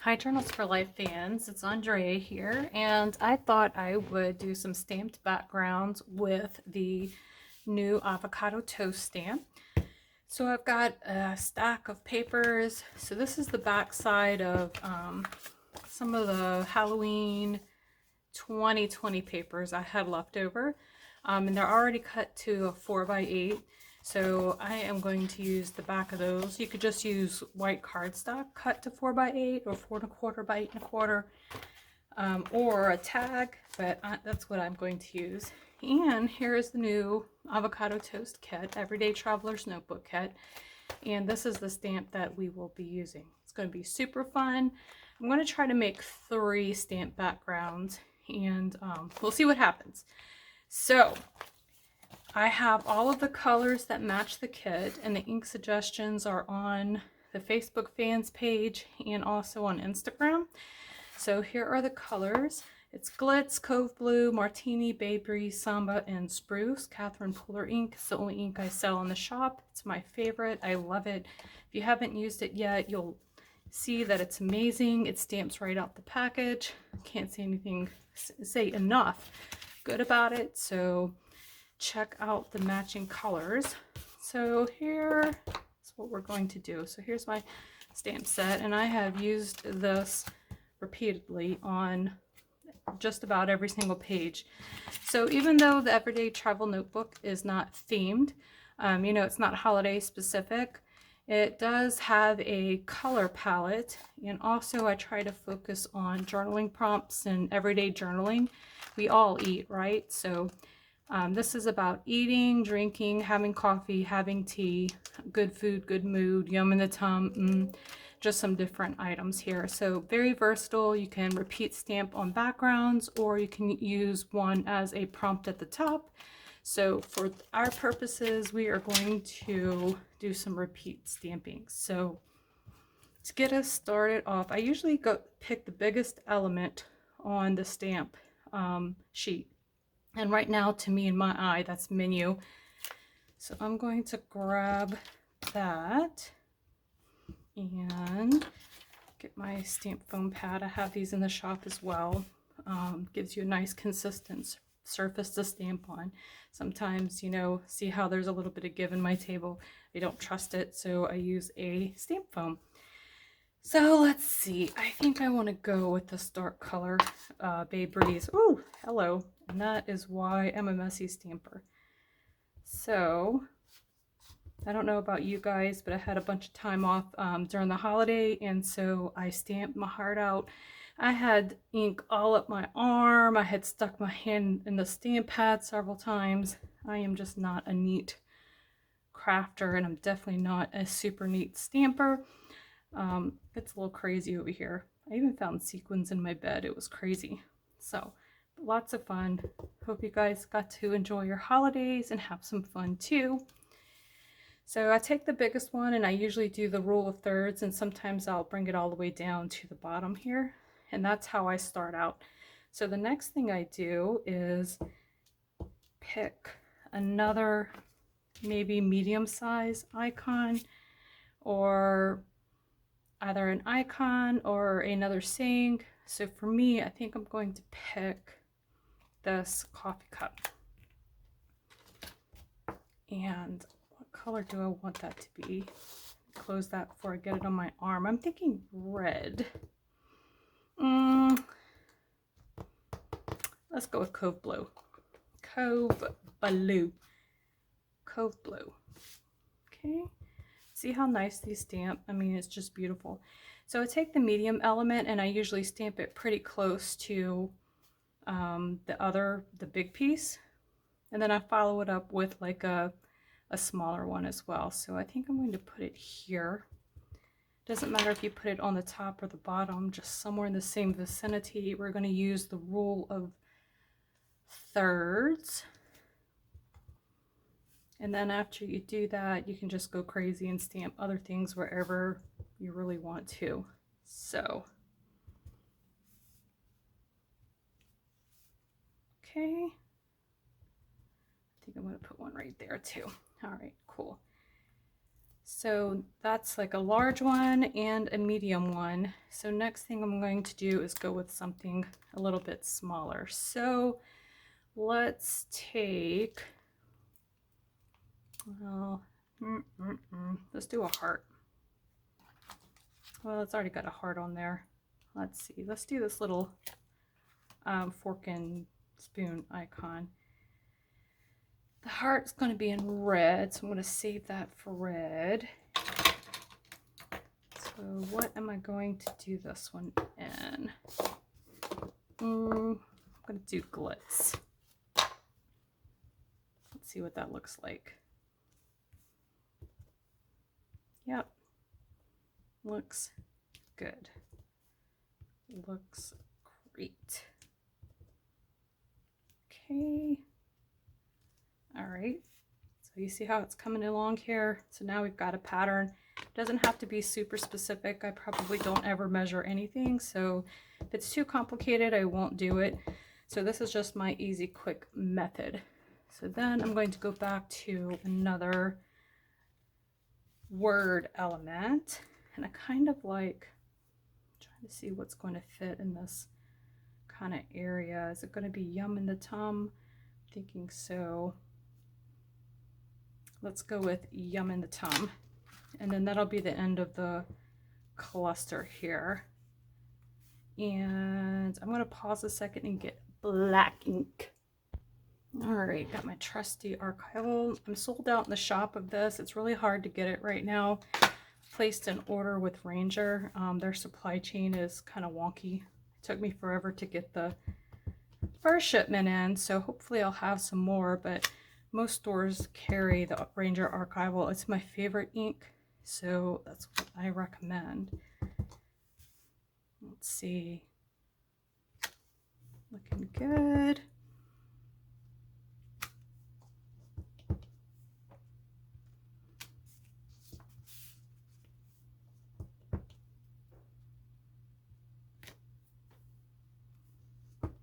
Hi, Journals for Life fans. It's Andrea here, and I thought I would do some stamped backgrounds with the new Avocado Toast stamp. So I've got a stack of papers. So this is the back side of some of the Halloween 2020 papers I had left over. And they're already cut to a 4x8. So I am going to use the back of those. You could just use white cardstock cut to 4x8 or 4 1/4 by 8 1/4, or a tag, but that's what I'm going to use. And here is the new Avocado Toast kit, Everyday Traveler's Notebook kit. And this is the stamp that we will be using. It's going to be super fun. I'm going to try to make 3 stamp backgrounds, and we'll see what happens. So I have all of the colors that match the kit, and the ink suggestions are on the Facebook fans page and also on Instagram. So here are the colors. It's Glitz, Cove Blue, Martini, Bay Breeze, Samba, and Spruce. Catherine Pooler ink. It's the only ink I sell in the shop. It's my favorite. I love it. If you haven't used it yet, you'll see that it's amazing. It stamps right out the package. Can't say enough good about it. So check out the matching colors. So here's what we're going to do. So here's my stamp set, and I have used this repeatedly on just about every single page. So even though the Everyday Travel Notebook is not themed, you know, it's not holiday specific, it does have a color palette, and also I try to focus on journaling prompts and everyday journaling. We all eat, right? So this is about eating, drinking, having coffee, having tea, good food, good mood, yum in the tum, just some different items here. So very versatile. You can repeat stamp on backgrounds, or you can use one as a prompt at the top. So for our purposes, we are going to do some repeat stamping. So to get us started off, I usually pick the biggest element on the stamp sheet. And right now, to me, in my eye, that's menu. So I'm going to grab that and get my stamp foam pad. I have these in the shop as well. Gives you a nice consistent surface to stamp on. Sometimes, you know, see how there's a little bit of give in my table. I don't trust it, so I use a stamp foam. So let's see. I think I want to go with the dark color, Bay Breeze. Oh, hello. And that is why I'm a messy stamper. So I don't know about you guys, but I had a bunch of time off during the holiday, and so I stamped my heart out. I had ink all up my arm. I had stuck my hand in the stamp pad several times. I am just not a neat crafter, and I'm definitely not a super neat stamper. It's a little crazy over here. I even found sequins in my bed. It was crazy. So lots of fun. Hope you guys got to enjoy your holidays and have some fun too. So I take the biggest one, and I usually do the rule of thirds, and sometimes I'll bring it all the way down to the bottom here, and that's how I start out. So the next thing I do is pick another maybe medium size icon, or either an icon or another saying. So for me, I think I'm going to pick this coffee cup. And what color do I want that to be? Close that before I get it on my arm. I'm thinking red. Let's go with Cove Blue. Cove Blue. Cove Blue. Okay. See how nice these stamp? I mean, it's just beautiful. So I take the medium element, and I usually stamp it pretty close to the big piece. And then I follow it up with like a smaller one as well. So I think I'm going to put it here. Doesn't matter if you put it on the top or the bottom, just somewhere in the same vicinity. We're going to use the rule of thirds. And then after you do that, you can just go crazy and stamp other things wherever you really want to. So, okay. I think I'm going to put one right there too. All right, cool. So that's like a large one and a medium one. So next thing I'm going to do is go with something a little bit smaller. So let's take, well, let's do a heart. Well, it's already got a heart on there. Let's see, let's do this little fork and spoon icon. The heart's going to be in red, so I'm going to save that for red. So what am I going to do this one in? I'm going to do glitz. Let's see what that looks like. Yep. Looks good. Looks great. Okay. All right. So you see how it's coming along here? So now we've got a pattern. It doesn't have to be super specific. I probably don't ever measure anything. So if it's too complicated, I won't do it. So this is just my easy, quick method. So then I'm going to go back to another word element. And I kind of like trying to see what's going to fit in this kind of area. Is it going to be yum in the tum? I'm thinking so. Let's go with yum in the tum. And then that'll be the end of the cluster here. And I'm going to pause a second and get black ink. All right, got my trusty archival. I'm sold out in the shop of this. It's really hard to get it right now. Placed an order with Ranger. Their supply chain is kind of wonky. It took me forever to get the first shipment in, so hopefully I'll have some more, but most stores carry the Ranger archival. It's my favorite ink, so that's what I recommend. Let's see. Looking good.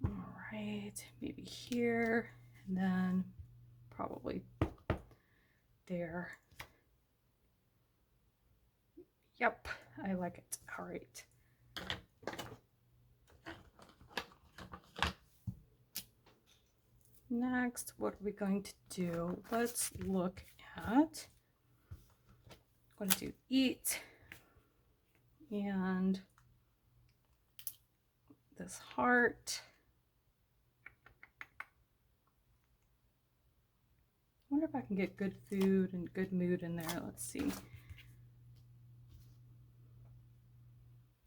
All right, maybe here, and then probably there. Yep, I like it. All right. Next, what are we going to do? Let's look at, I'm going to do eat and this heart. I wonder if I can get good food and good mood in there. Let's see.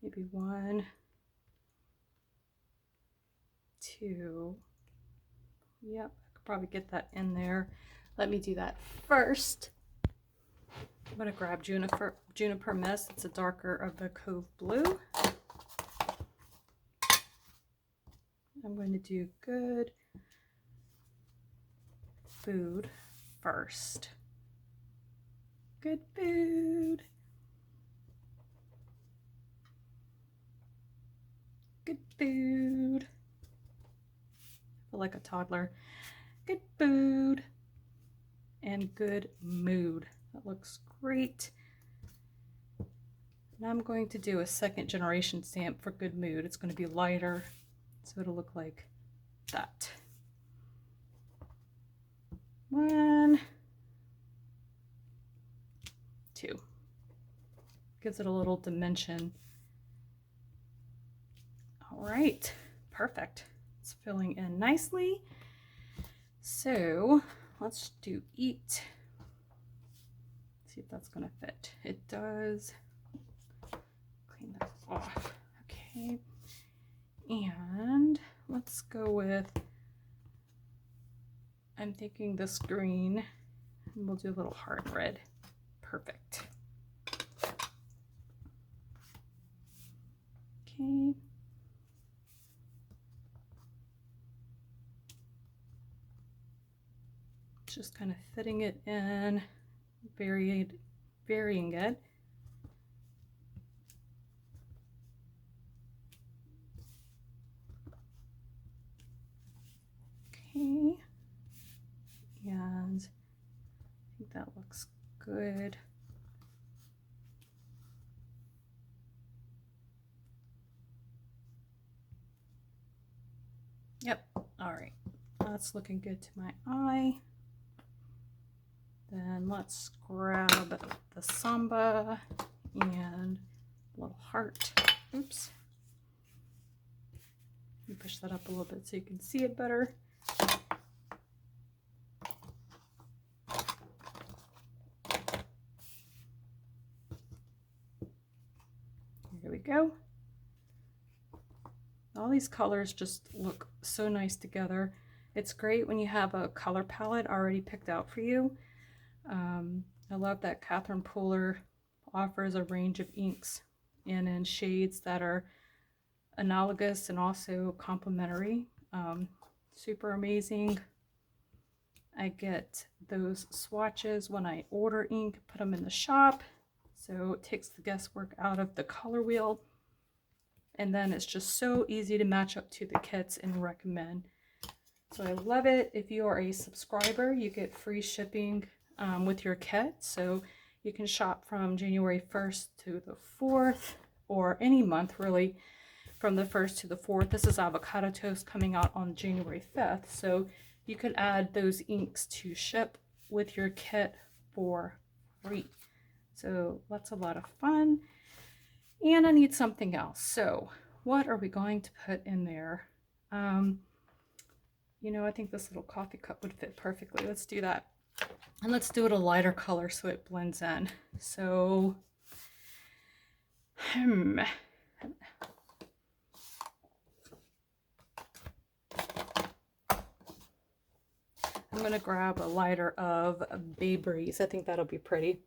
Maybe 1, 2. Yep, I could probably get that in there. Let me do that first. I'm going to grab Juniper Mist. It's a darker of the Cove Blue. I'm going to do good food first. Good food. Good food. I feel like a toddler. Good food and good mood. That looks great. Now I'm going to do a second generation stamp for good mood. It's going to be lighter, so it'll look like that. 1, 2. Gives it a little dimension. All right, perfect. It's filling in nicely. So let's do eat. See if that's gonna fit. It does. Clean that off. Okay. And let's go with, I'm thinking this green, and we'll do a little heart red. Perfect. Okay. Just kind of fitting it in, varying it. Okay. And I think that looks good. Yep. All right. That's looking good to my eye. Then let's grab the samba and a little heart. Oops. Let me push that up a little bit so you can see it better. Here we go. All these colors just look so nice together. It's great when you have a color palette already picked out for you. I love that Catherine Pooler offers a range of inks and in shades that are analogous and also complementary. Super amazing. I get those swatches when I order ink, put them in the shop, so it takes the guesswork out of the color wheel, and then it's just so easy to match up to the kits and recommend. So I love it. If you are a subscriber, you get free shipping with your kit, so you can shop from January 1st to the 4th, or any month really, from the 1st to the 4th. This is Avocado Toast coming out on January 5th, so you can add those inks to ship with your kit for free. So that's a lot of fun. And I need something else. So what are we going to put in there? You know, I think this little coffee cup would fit perfectly. Let's do that. And let's do it a lighter color so it blends in. So, I'm going to grab a lighter of Bay Breeze. I think that'll be pretty.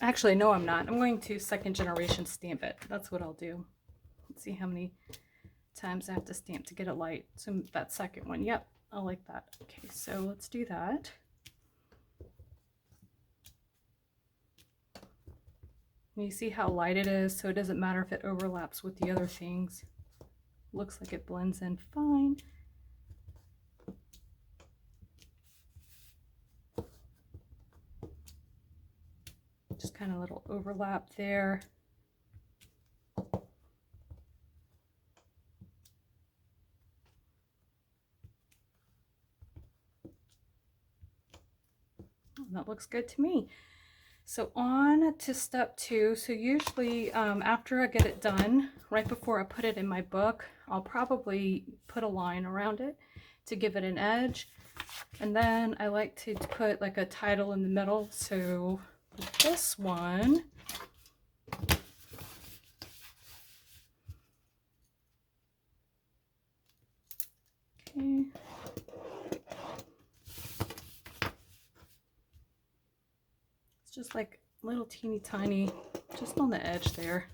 Actually, no, I'm not. I'm going to second generation stamp it. That's what I'll do. Let's see how many times I have to stamp to get it light. So that second one, yep, I like that. Okay, so let's do that. And you see how light it is, so it doesn't matter if it overlaps with the other things. Looks like it blends in fine. Just kind of a little overlap there. That looks good to me. So on to step 2. So usually after I get it done, right before I put it in my book, I'll probably put a line around it to give it an edge. And then I like to put like a title in the middle. So this one, okay. Just like little teeny tiny, just on the edge there,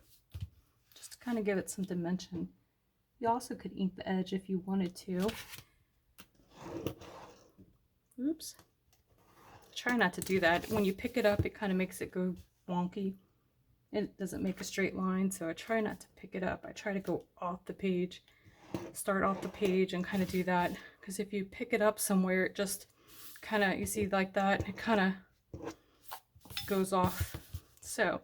just to kind of give it some dimension. You also could ink the edge if you wanted to. Oops. Try not to do that. When you pick it up, it kind of makes it go wonky. It doesn't make a straight line, so I try not to pick it up. I try to go off the page, start off the page and kind of do that, because if you pick it up somewhere, it just kind of, you see like that, it kind of goes off. So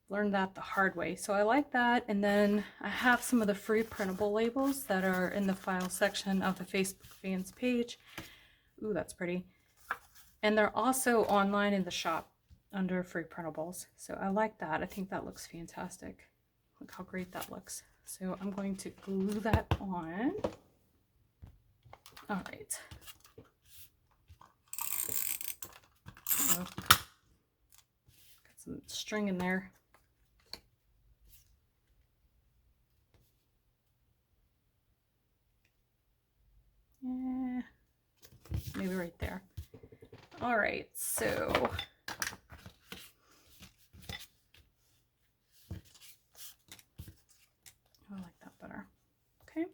learned that the hard way. So I like that. And then I have some of the free printable labels that are in the file section of the Facebook fans page. Ooh, that's pretty. And they're also online in the shop under free printables. So I like that. I think that looks fantastic. Look how great that looks. So I'm going to glue that on. All right. Got some string in there. Yeah, maybe right there. All right, so I like that better. Okay.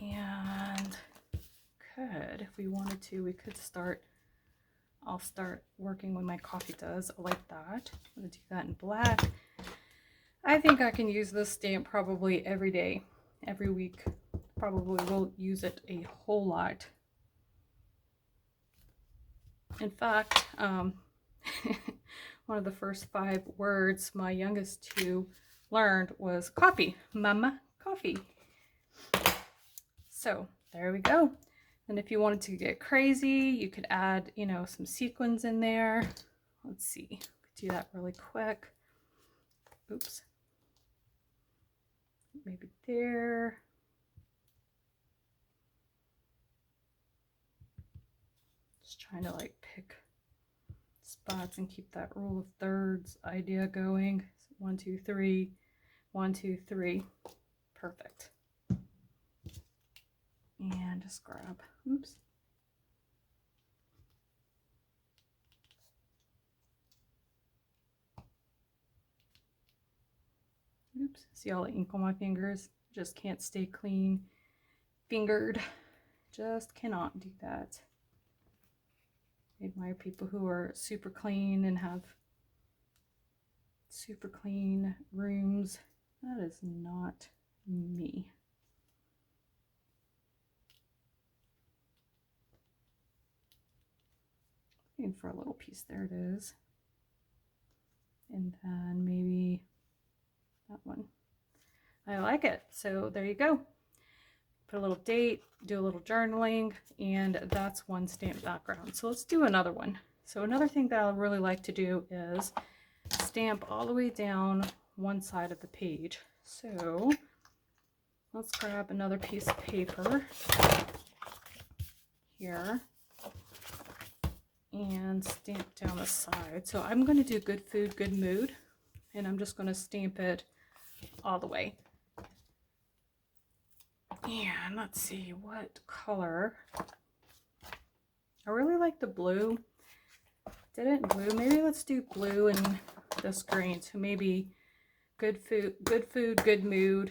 And if we wanted to, we could start, I'll start working when my coffee does. I like that. I'm gonna do that in black. I think I can use this stamp probably every day, every week. Probably will use it a whole lot. In fact, one of the first 5 words my youngest 2 learned was coffee. Mama, coffee. So there we go. And if you wanted to get crazy, you could add, you know, some sequins in there. Let's see, do that really quick. Oops. Maybe there. Just trying to like pick spots and keep that rule of thirds idea going. So 1, 2, 3, 1, 2, 3. Perfect. And just grab, oops. Oops, see all the ink on my fingers? Just can't stay clean fingered. Just cannot do that. I admire people who are super clean and have super clean rooms. That is not me. Looking for a little piece. There it is. And then maybe that one. I like it. So there you go. Put a little date, do a little journaling, and that's one stamp background. So let's do another one. So another thing that I really like to do is stamp all the way down one side of the page. So let's grab another piece of paper here and stamp down the side. So I'm going to do good food, good mood, and I'm just going to stamp it all the way. And let's see what color. I really like the blue. Didn't blue. Maybe let's do blue and this green. So maybe good food, good mood,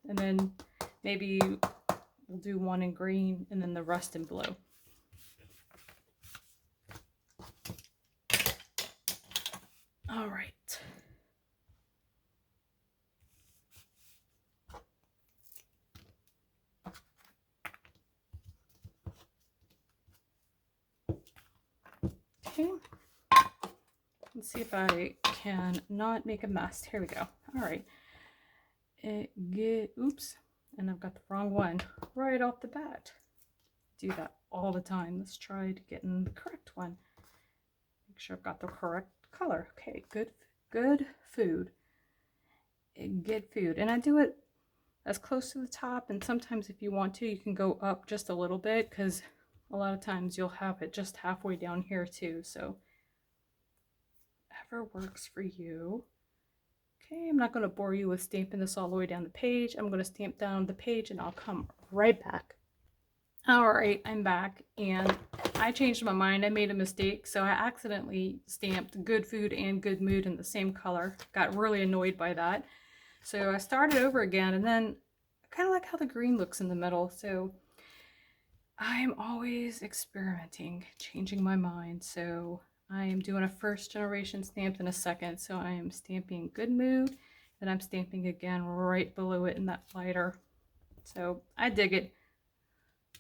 and then maybe we'll do one in green and then the rest in blue. All right. Okay. Let's see if I can not make a mess. Here we go. All right. Oops. And I've got the wrong one right off the bat. Do that all the time. Let's try to get in the correct one. Make sure I've got the correct color. Okay, good food. Good food. And I do it as close to the top, and sometimes if you want to, you can go up just a little bit, because a lot of times you'll have it just halfway down here too. So whatever works for you. Okay, I'm not going to bore you with stamping this all the way down the page. I'm going to stamp down the page and I'll come right back. All right, I'm back, and I changed my mind. I made a mistake, so I accidentally stamped good food and good mood in the same color. Got really annoyed by that. So I started over again, and then I kind of like how the green looks in the middle. So I'm always experimenting, changing my mind. So I am doing a first generation stamp and a second. So I am stamping good mood, and I'm stamping again right below it in that lighter. So I dig it.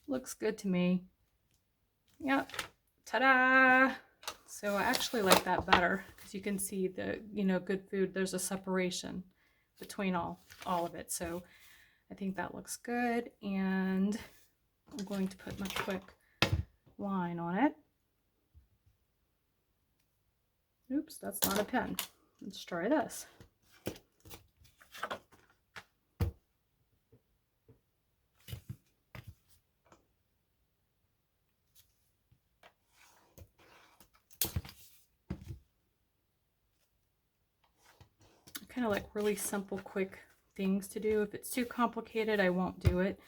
Looks good to me. Yep. Ta-da! So I actually like that better, because you can see the, you know, good food. There's a separation between all of it. So I think that looks good, and I'm going to put my quick line on it. Oops, that's not a pen. Let's try this. Kind of like really simple, quick things to do. If it's too complicated, I won't do it.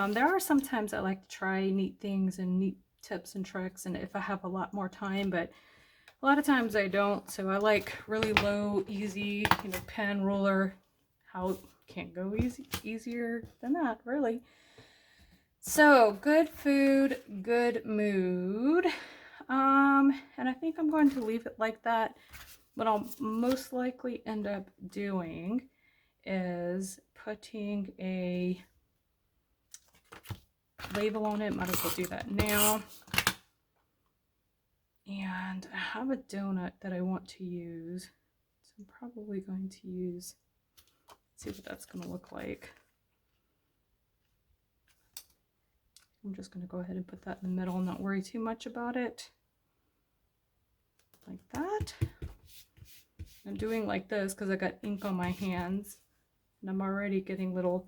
There are sometimes I like to try neat things and neat tips and tricks, and if I have a lot more time, but a lot of times I don't. So I like really low, easy, you know, pen, ruler. How can't go easier than that, really. So good food, good mood. And I think I'm going to leave it like that. What I'll most likely end up doing is putting a label on it. Might as well do that now. And I have a donut that I want to use. So I'm probably going to use, let's see what that's going to look like. I'm just going to go ahead and put that in the middle and not worry too much about it. Like that. I'm doing like this because I got ink on my hands and I'm already getting little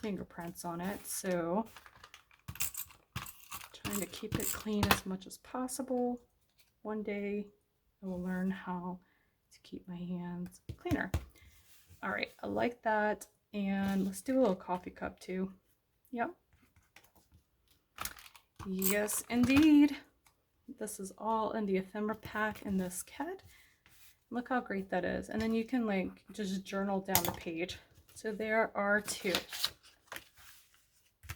fingerprints on it. So trying to keep it clean as much as possible. One day I will learn how to keep my hands cleaner. All right, I like that. And let's do a little coffee cup too. Yep. Yes, indeed. This is all in the ephemera pack in this kit. Look how great that is. And then you can like just journal down the page. So there are two.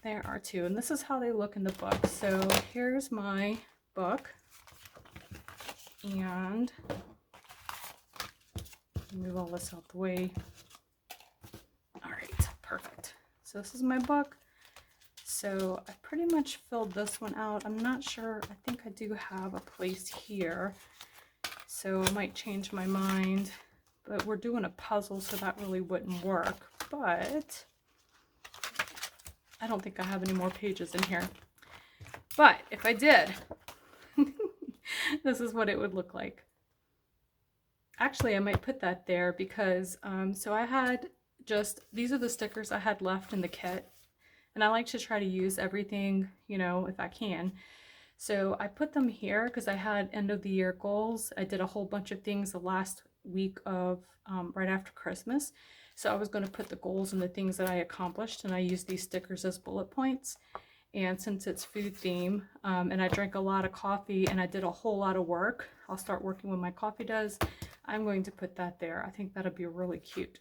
There are two. And this is how they look in the book. So here's my book. And move all this out the way. All right, perfect. So this is my book. So I pretty much filled this one out. I'm not sure. I think I do have a place here. So I might change my mind. But we're doing a puzzle, so that really wouldn't work. But I don't think I have any more pages in here. But if I did, this is what it would look like. Actually, I might put that there because, so I had just, these are the stickers I had left in the kit. And I like to try to use everything, you know, if I can. So I put them here because I had end of the year goals. I did a whole bunch of things the last week of, right after Christmas. So I was going to put the goals and the things that I accomplished. And I used these stickers as bullet points. And since it's food theme, and I drank a lot of coffee and I did a whole lot of work, I'll start working when my coffee does. I'm going to put that there. I think that'll be really cute.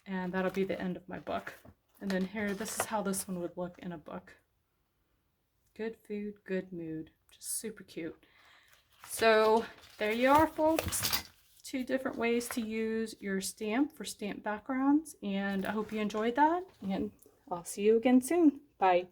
And that'll be the end of my book. And then here, this is how this one would look in a book. Good food, good mood. Just super cute. So there you are, folks. 2 different ways to use your stamp for stamp backgrounds. And I hope you enjoyed that. And I'll see you again soon. Bye.